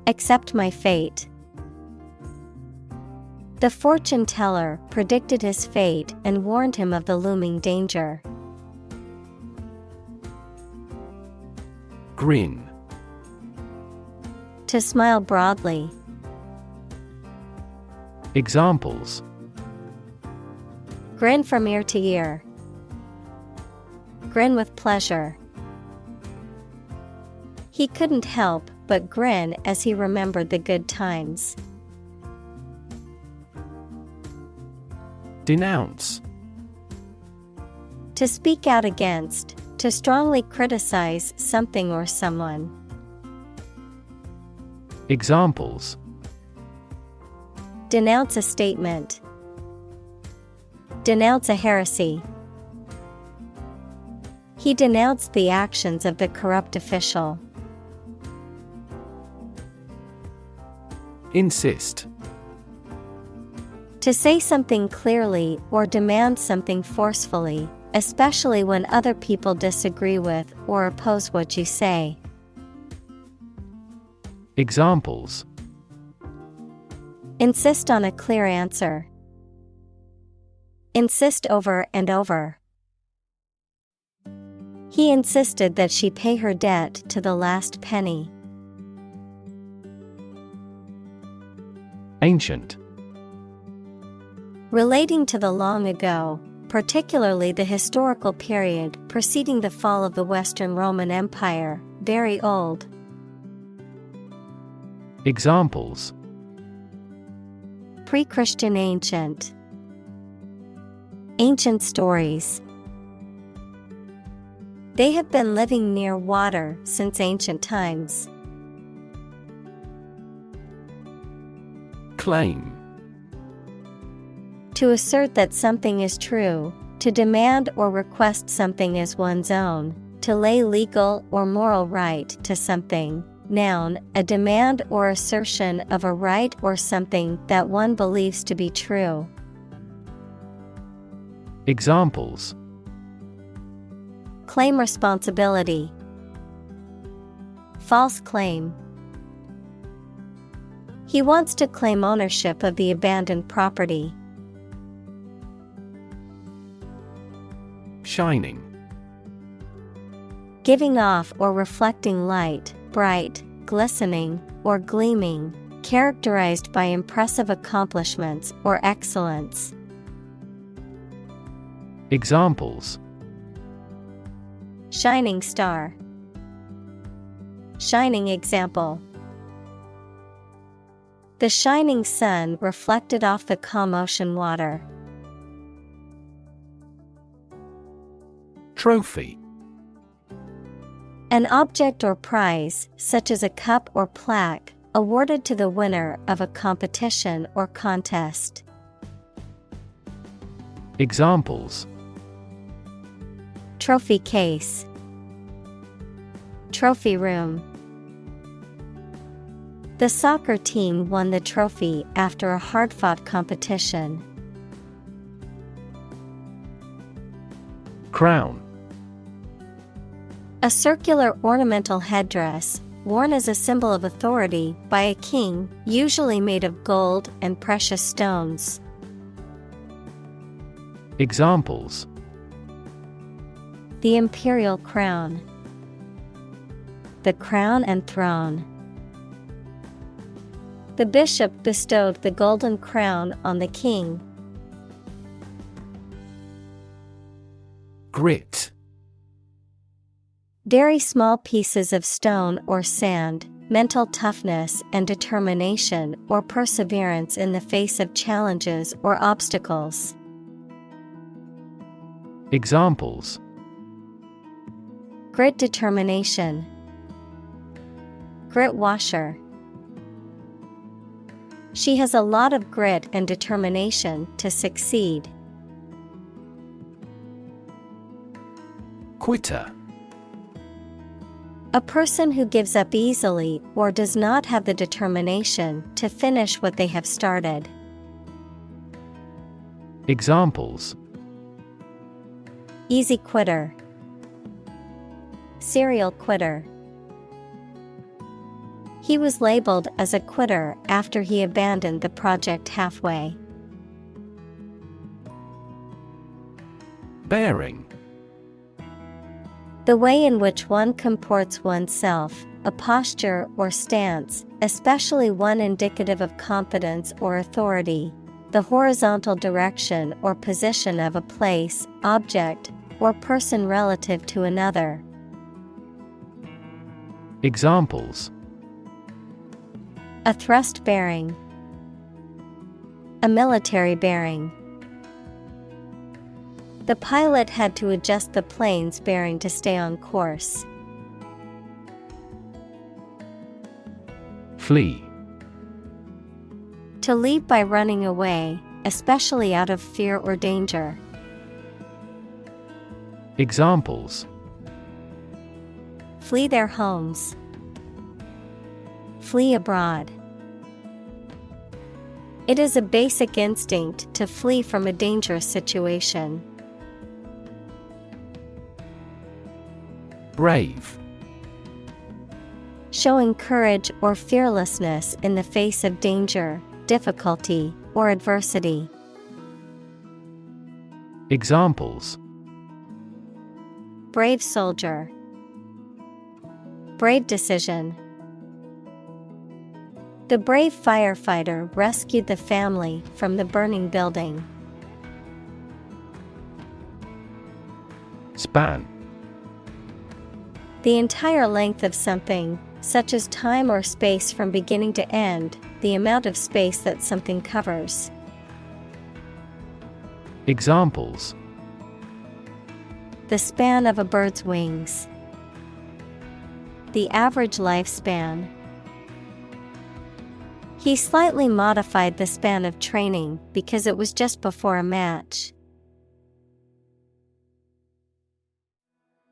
Accept my fate. The fortune teller predicted his fate and warned him of the looming danger. Grin. To smile broadly. Examples: Grin from ear to ear. Grin with pleasure. He couldn't help but grin as he remembered the good times. Denounce. To speak out against, to strongly criticize something or someone. Examples: Denounce a statement. Denounce a heresy. He denounced the actions of the corrupt official. Insist. To say something clearly or demand something forcefully, especially when other people disagree with or oppose what you say. Examples: Insist on a clear answer. Insist over and over. He insisted that she pay her debt to the last penny. Ancient. Relating to the long ago, particularly the historical period preceding the fall of the Western Roman Empire, very old. Examples: Pre-Christian ancient. Ancient stories. They have been living near water since ancient times. Claim. To assert that something is true, to demand or request something as one's own, to lay legal or moral right to something. Noun, a demand or assertion of a right or something that one believes to be true. Examples: Claim responsibility. False claim. He wants to claim ownership of the abandoned property. Shining. Giving off or reflecting light, bright, glistening, or gleaming, characterized by impressive accomplishments or excellence. Examples: Shining star. Shining example. The shining sun reflected off the calm ocean water. Trophy. An object or prize, such as a cup or plaque, awarded to the winner of a competition or contest. Examples: Trophy case, trophy room. The soccer team won the trophy after a hard-fought competition. Crown. A circular ornamental headdress, worn as a symbol of authority by a king, usually made of gold and precious stones. Examples: The imperial crown, the crown and throne. The bishop bestowed the golden crown on the king. Grit. Very small pieces of stone or sand, mental toughness and determination or perseverance in the face of challenges or obstacles. Examples: Grit determination, grit washer. She has a lot of grit and determination to succeed. Quitter. A person who gives up easily or does not have the determination to finish what they have started. Examples: Easy quitter, serial quitter. He was labeled as a quitter after he abandoned the project halfway. Bearing. The way in which one comports oneself, a posture or stance, especially one indicative of confidence or authority. The horizontal direction or position of a place, object, or person relative to another. Examples: A thrust bearing, a military bearing. The pilot had to adjust the plane's bearing to stay on course. Flee. To leave by running away, especially out of fear or danger. Examples: Flee their homes, flee abroad. It is a basic instinct to flee from a dangerous situation. Brave. Showing courage or fearlessness in the face of danger, difficulty, or adversity. Examples: Brave soldier, brave decision. The brave firefighter rescued the family from the burning building. Span. The entire length of something, such as time or space from beginning to end, the amount of space that something covers. Examples: The span of a bird's wings. The average lifespan. He slightly modified the span of training because it was just before a match.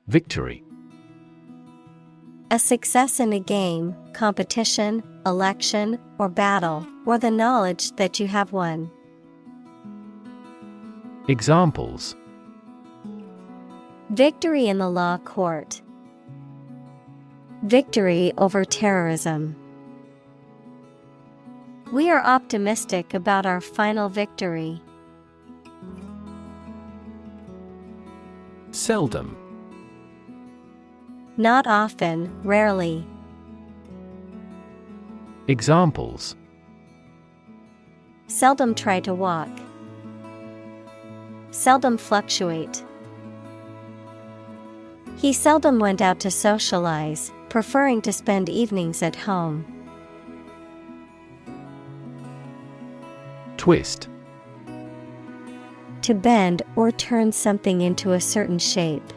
Victory. A success in a game, competition, election, or battle, or the knowledge that you have won. Examples: Victory in the law court. Victory over terrorism. We are optimistic about our final victory. Seldom. Not often, rarely. Examples: Seldom try to walk. Seldom fluctuate. He seldom went out to socialize, preferring to spend evenings at home. Twist. To bend or turn something into a certain shape.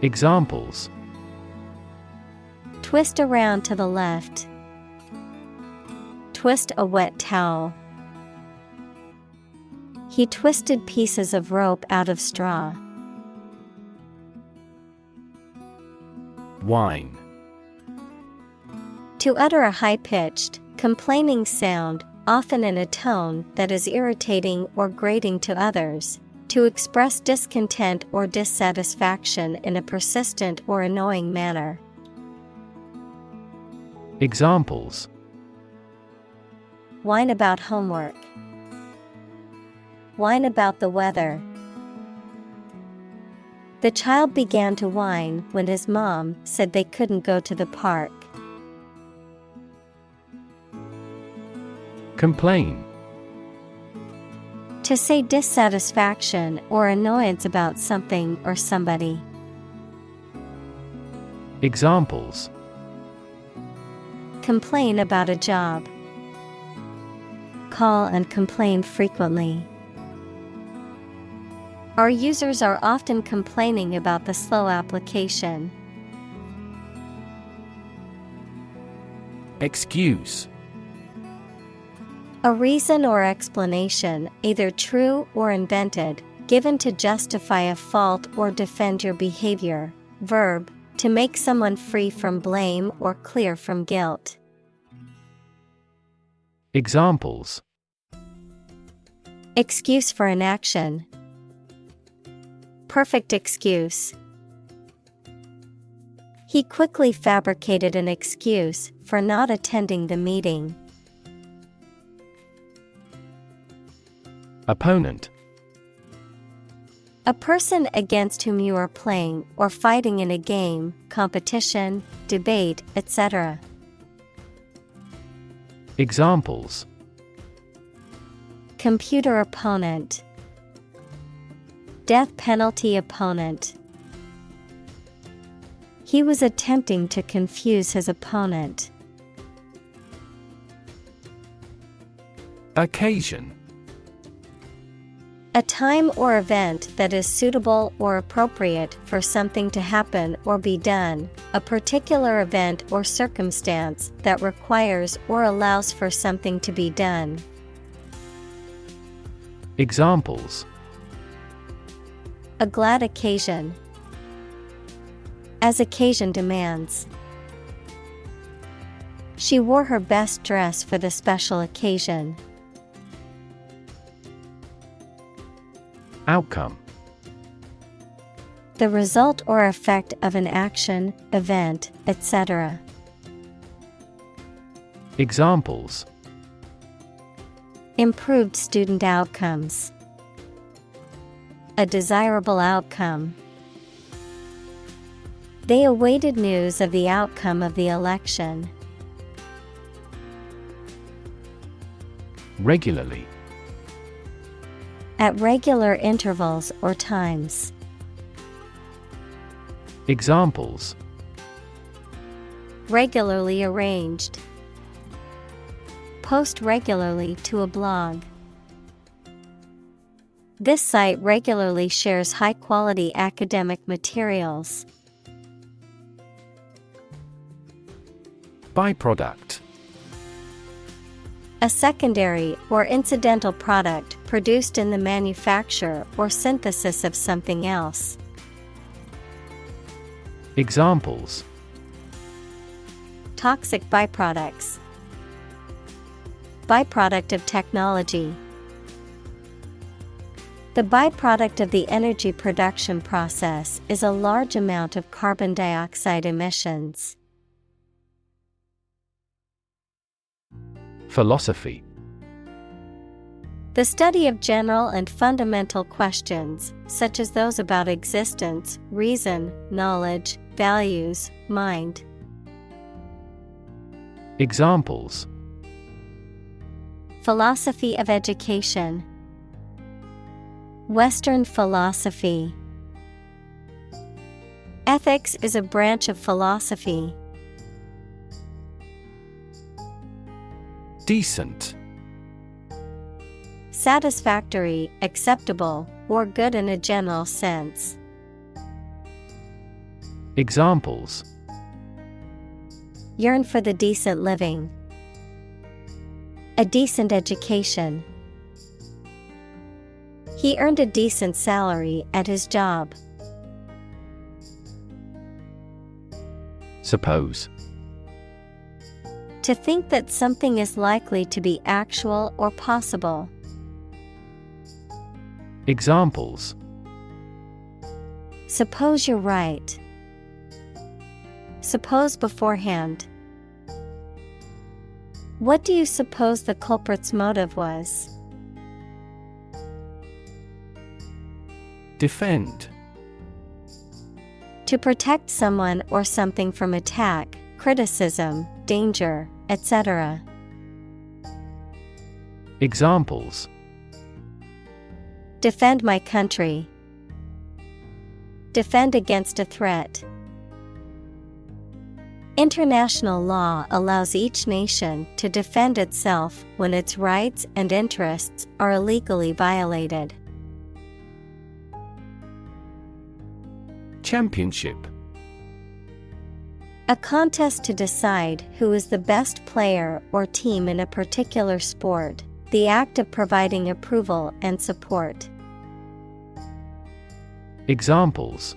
Examples: twist around to the left, twist a wet towel. He twisted pieces of rope out of straw. Whine. To utter a high-pitched, complaining sound, often in a tone that is irritating or grating to others. To express discontent or dissatisfaction in a persistent or annoying manner. Examples: whine about homework, whine about the weather. The child began to whine when his mom said they couldn't go to the park. Complain. To say dissatisfaction or annoyance about something or somebody. Examples: complain about a job, call and complain frequently. Our users are often complaining about the slow application. Excuse. A reason or explanation, either true or invented, given to justify a fault or defend your behavior. Verb, to make someone free from blame or clear from guilt. Examples: excuse for inaction, perfect excuse. He quickly fabricated an excuse for not attending the meeting. Opponent. A person against whom you are playing or fighting in a game, competition, debate, etc. Examples: computer opponent, death penalty opponent. He was attempting to confuse his opponent. Occasion. A time or event that is suitable or appropriate for something to happen or be done, a particular event or circumstance that requires or allows for something to be done. Examples: a glad occasion, as occasion demands. She wore her best dress for the special occasion. Outcome. The result or effect of an action, event, etc. Examples: improved student outcomes, a desirable outcome. They awaited news of the outcome of the election. Regularly. At regular intervals or times. Examples: regularly arranged, post regularly to a blog. This site regularly shares high-quality academic materials. Byproduct. A secondary or incidental product produced in the manufacture or synthesis of something else. Examples: toxic byproducts, byproduct of technology. The byproduct of the energy production process is a large amount of carbon dioxide emissions. Philosophy. The study of general and fundamental questions, such as those about existence, reason, knowledge, values, mind. Examples: philosophy of education, Western philosophy. Ethics is a branch of philosophy. Decent. Satisfactory, acceptable, or good in a general sense. Examples: Yearn for the decent living. A decent education. He earned a decent salary at his job. Suppose. To think that something is likely to be actual or possible. Examples: Suppose you're right. Suppose beforehand. What do you suppose the culprit's motive was? Defend. To protect someone or something from attack, criticism, danger, etc. Examples: Defend my country. Defend against a threat. International law allows each nation to defend itself when its rights and interests are illegally violated. Championship. A contest to decide who is the best player or team in a particular sport, the act of providing approval and support. Examples: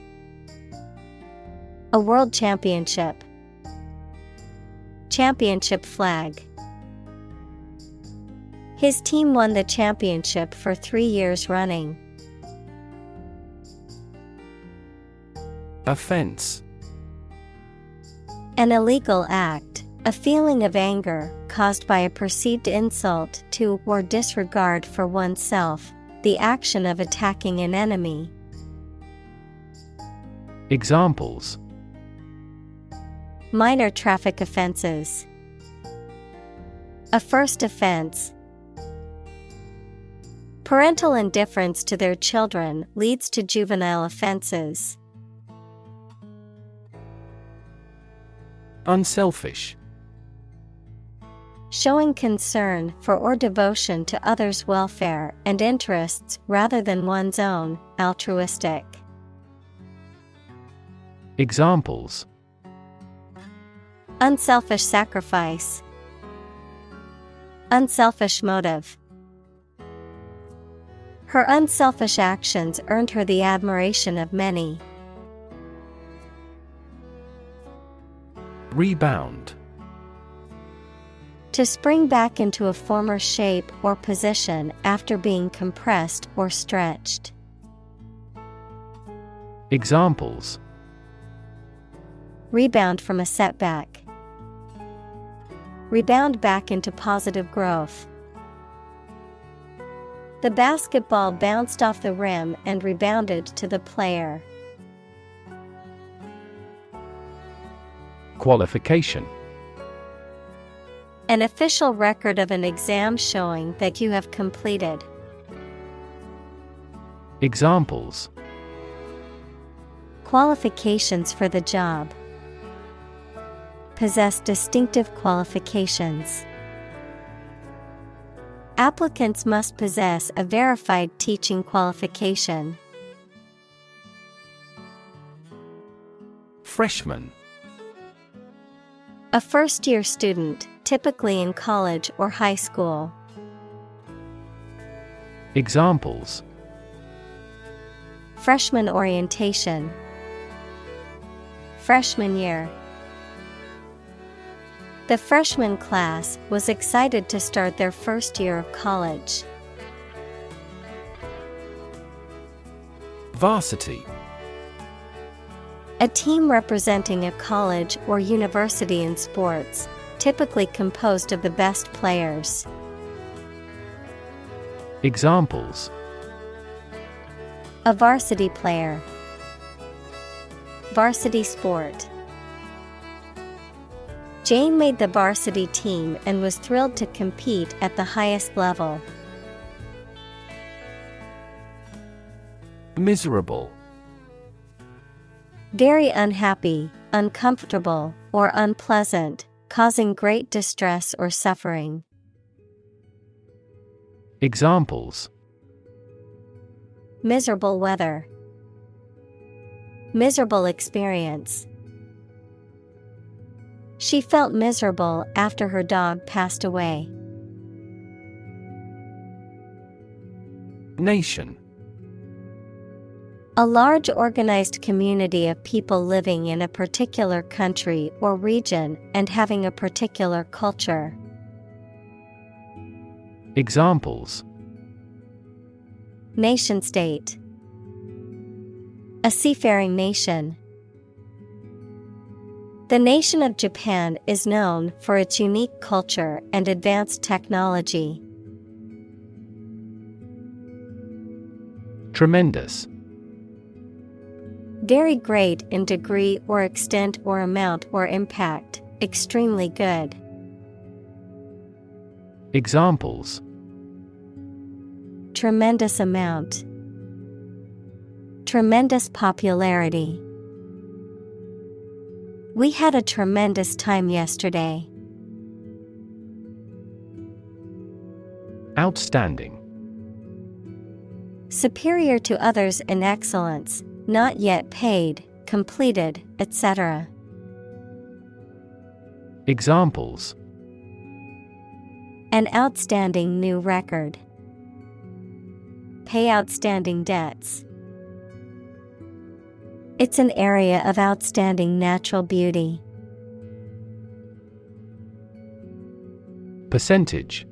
A world championship. Championship flag. His team won the championship for 3 years running. Offense. An illegal act, a feeling of anger caused by a perceived insult to or disregard for oneself, the action of attacking an enemy. Examples: Minor traffic offenses. A first offense. Parental indifference to their children leads to juvenile offenses. Unselfish. Showing concern for or devotion to others' welfare and interests rather than one's own, altruistic. Examples: Unselfish sacrifice. Unselfish motive. Her unselfish actions earned her the admiration of many. Rebound. To spring back into a former shape or position after being compressed or stretched. Examples: Rebound from a setback. Rebound back into positive growth. The basketball bounced off the rim and rebounded to the player. Qualification. An official record of an exam showing that you have completed. Examples: Qualifications for the job. Possess distinctive qualifications. Applicants must possess a verified teaching qualification. Freshman. A first-year student, typically in college or high school. Examples: Freshman orientation. Freshman year. The freshman class was excited to start their first year of college. Varsity. A team representing a college or university in sports, typically composed of the best players. Examples: A varsity player. Varsity sport. Jane made the varsity team and was thrilled to compete at the highest level. Miserable. Very unhappy, uncomfortable, or unpleasant, causing great distress or suffering. Examples: Miserable weather. Miserable experience. She felt miserable after her dog passed away. Nation. A large organized community of people living in a particular country or region and having a particular culture. Examples: Nation-state. A seafaring nation. The nation of Japan is known for its unique culture and advanced technology. Tremendous. Very great in degree or extent or amount or impact, extremely good. Examples: Tremendous amount. Tremendous popularity. We had a tremendous time yesterday. Outstanding. Superior to others in excellence, not yet paid, completed, etc. Examples: An outstanding new record. Pay outstanding debts. It's an area of outstanding natural beauty. Percentage.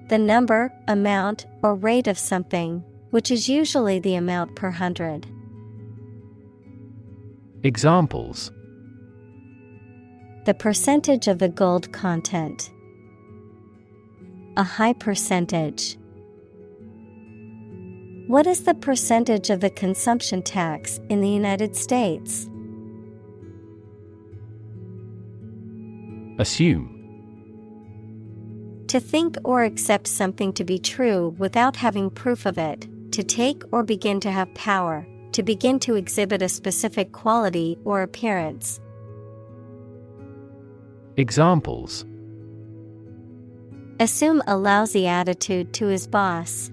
The number, amount, or rate of something, which is usually the amount per 100. Examples: The percentage of the gold content. A high percentage. What is the percentage of the consumption tax in the United States? Assume. To think or accept something to be true without having proof of it, to take or begin to have power, to begin to exhibit a specific quality or appearance. Examples: Assume a lousy attitude to his boss.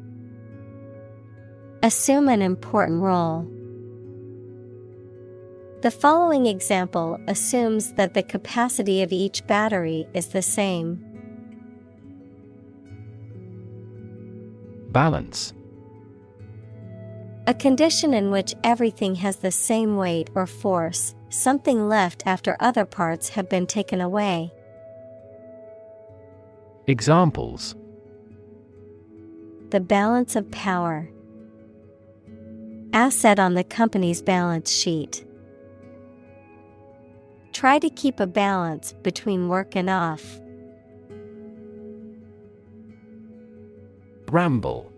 Assume an important role. The following example assumes that the capacity of each battery is the same. Balance. A condition in which everything has the same weight or force, something left after other parts have been taken away. Examples: The balance of power. Asset on the company's balance sheet. Try to keep a balance between work and off. Ramble.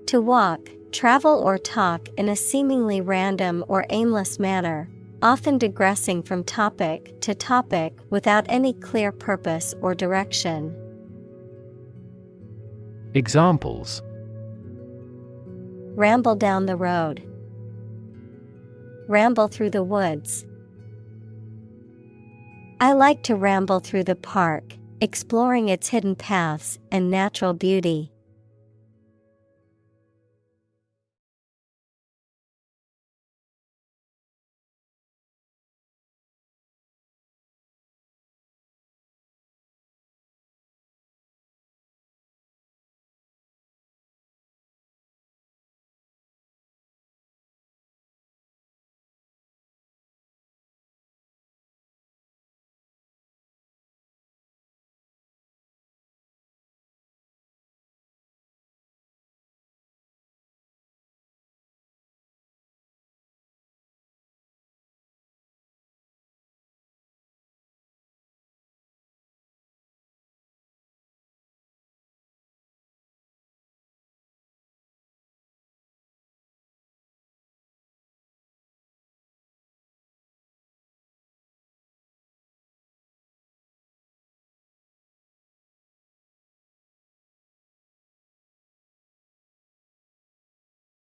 To walk, travel or talk in a seemingly random or aimless manner, often digressing from topic to topic without any clear purpose or direction. Examples: Ramble down the road. Ramble through the woods. I like to ramble through the park, exploring its hidden paths and natural beauty.